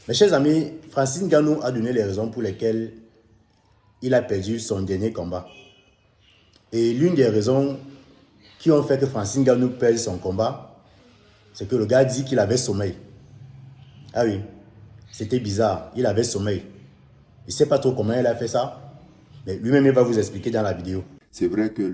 Mes chers amis, Francis Ngannou a donné les raisons pour lesquelles il a perdu son dernier combat. Et l'une des raisons qui ont fait que Francis Ngannou perde son combat, c'est que le gars dit qu'il avait sommeil. Ah oui, c'était bizarre, il avait sommeil. Il ne sait pas trop comment il a fait ça, mais lui-même il va vous expliquer dans la vidéo. C'est vrai que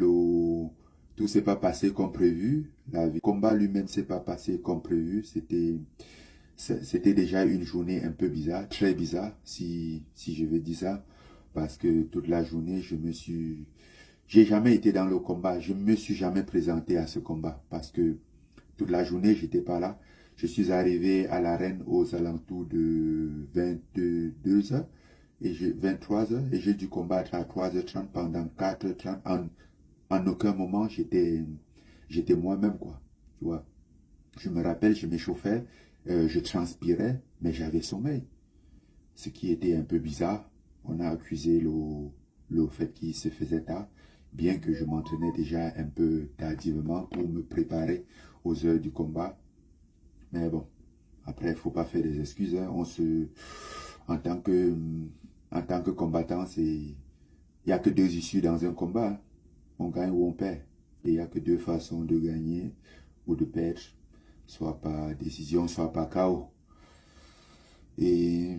tout s'est pas passé comme prévu. Le combat lui-même s'est pas passé comme prévu. C'était déjà une journée un peu bizarre, très bizarre, si je veux dire ça. Parce que toute la journée, j'ai jamais été dans le combat. Je me suis jamais présenté à ce combat. Parce que toute la journée, j'étais pas là. Je suis arrivé à l'arène aux alentours de 22 heures. 23 heures, et j'ai dû combattre à 3h30 pendant 4h30. En aucun moment, j'étais moi-même, quoi. Tu vois. Je me rappelle, je m'échauffais, je transpirais, mais j'avais sommeil. Ce qui était un peu bizarre. On a accusé le fait qu'il se faisait tard, bien que je m'entraînais déjà un peu tardivement pour me préparer aux heures du combat. Mais bon, après, il ne faut pas faire des excuses. Hein. En tant que combattant, il n'y a que deux issues dans un combat. Hein. On gagne ou on perd. Et il n'y a que deux façons de gagner ou de perdre. Soit par décision, soit par KO. Et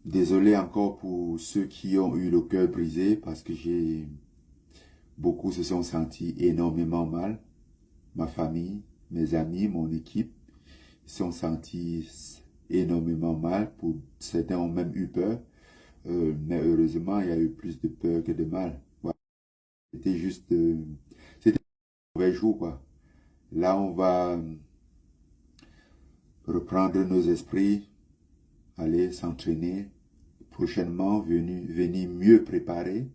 désolé encore pour ceux qui ont eu le cœur brisé parce que beaucoup se sont sentis énormément mal. Ma famille, mes amis, mon équipe se sont sentis énormément mal. Certains ont même eu peur. Mais heureusement, il y a eu plus de peur que de mal. Voilà. C'était un mauvais jour, quoi. Là, on va reprendre nos esprits, aller s'entraîner, prochainement venir mieux préparer,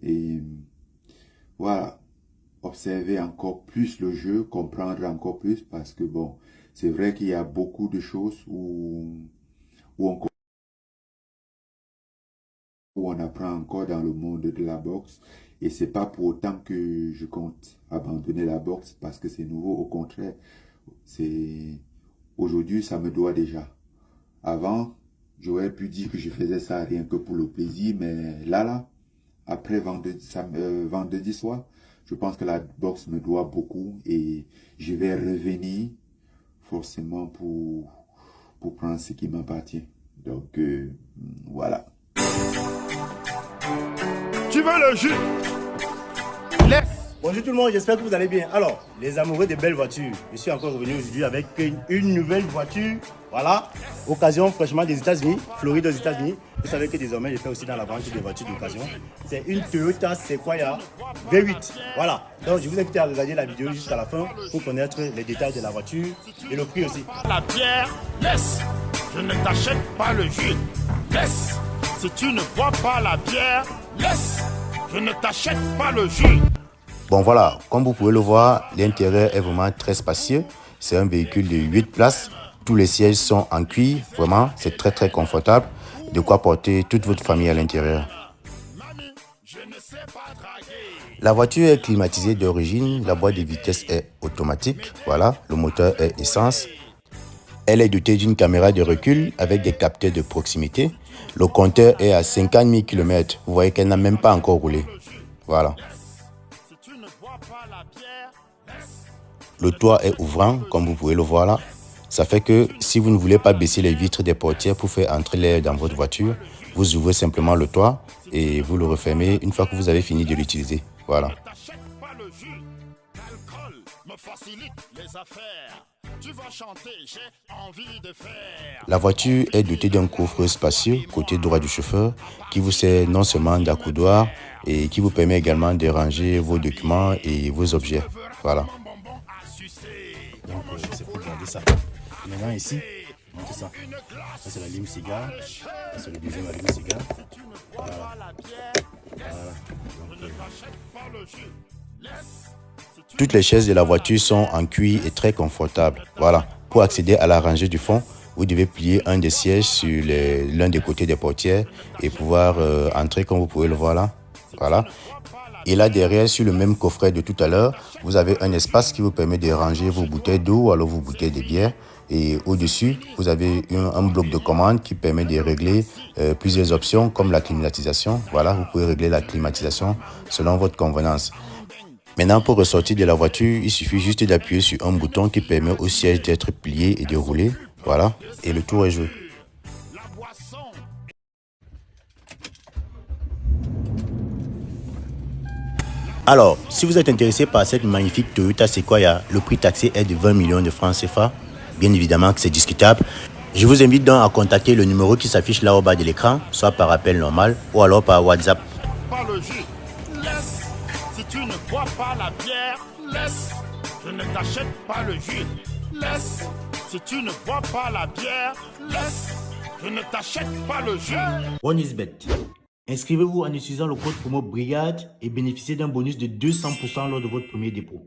et voilà, observer encore plus le jeu, comprendre encore plus, parce que bon, c'est vrai qu'il y a beaucoup de choses où on apprend encore dans le monde de la boxe. Et c'est pas pour autant que je compte abandonner la boxe parce que c'est nouveau. Au contraire, aujourd'hui, ça me doit déjà. Avant, j'aurais pu dire que je faisais ça rien que pour le plaisir, mais là, après vendredi soir, je pense que la boxe me doit beaucoup et je vais revenir forcément pour prendre ce qui m'appartient. Donc, voilà. Tu veux le jus? Laisse. Bonjour tout le monde, j'espère que vous allez bien. Alors, les amoureux des belles voitures, je suis encore revenu aujourd'hui avec une nouvelle voiture. Voilà, occasion franchement des États-Unis, Floride aux États-Unis. Vous savez que désormais, je fais aussi dans la vente des voitures d'occasion. C'est une Toyota Sequoia V8. Voilà, donc je vous invite à regarder la vidéo jusqu'à la fin pour connaître les détails de la voiture et le prix aussi. La bière, laisse. Je ne t'achète pas le jus. Laisse. Si tu ne bois pas la bière, laisse. Je ne t'achète pas le jus. Bon voilà, comme vous pouvez le voir, l'intérieur est vraiment très spacieux. C'est un véhicule de 8 places. Tous les sièges sont en cuir. Vraiment, c'est très confortable. De quoi porter toute votre famille à l'intérieur. La voiture est climatisée d'origine. La boîte de vitesse est automatique. Voilà, le moteur est essence. Elle est dotée d'une caméra de recul avec des capteurs de proximité. Le compteur est à 50 000 km. Vous voyez qu'elle n'a même pas encore roulé. Voilà. Le toit est ouvrant, comme vous pouvez le voir là. Ça fait que si vous ne voulez pas baisser les vitres des portières pour faire entrer l'air dans votre voiture, vous ouvrez simplement le toit et vous le refermez une fois que vous avez fini de l'utiliser. Voilà. La voiture est dotée d'un coffre spacieux côté droit du chauffeur qui vous sert non seulement d'accoudoir et qui vous permet également de ranger vos documents et vos objets. Voilà. Donc c'est pour garder ça. Maintenant ici, montez ça. Ça c'est la lime cigare. Ça c'est le deuxième lime cigare. Voilà. Toutes les chaises de la voiture sont en cuir et très confortables. Voilà. Pour accéder à la rangée du fond, vous devez plier un des sièges sur l'un des côtés des portières et pouvoir entrer comme vous pouvez le voir là. Voilà. Et là derrière, sur le même coffret de tout à l'heure, vous avez un espace qui vous permet de ranger vos bouteilles d'eau ou alors vos bouteilles de bière. Et au-dessus, vous avez un bloc de commande qui permet de régler plusieurs options comme la climatisation. Voilà, vous pouvez régler la climatisation selon votre convenance. Maintenant, pour ressortir de la voiture, il suffit juste d'appuyer sur un bouton qui permet au siège d'être plié et de rouler. Voilà, et le tour est joué. Alors, si vous êtes intéressé par cette magnifique Toyota Sequoia, le prix taxé est de 20 millions de francs CFA. Bien évidemment que c'est discutable. Je vous invite donc à contacter le numéro qui s'affiche là au bas de l'écran, soit par appel normal ou alors par WhatsApp. Pas le jus. Laisse. Si tu ne bois pas la bière, laisse. Je ne t'achète pas le jus. Laisse. Si tu ne bois pas la bière, laisse. Je ne t'achète pas le jus. OneIsBet. Inscrivez-vous en utilisant le code promo BRIGADE et bénéficiez d'un bonus de 200% lors de votre premier dépôt.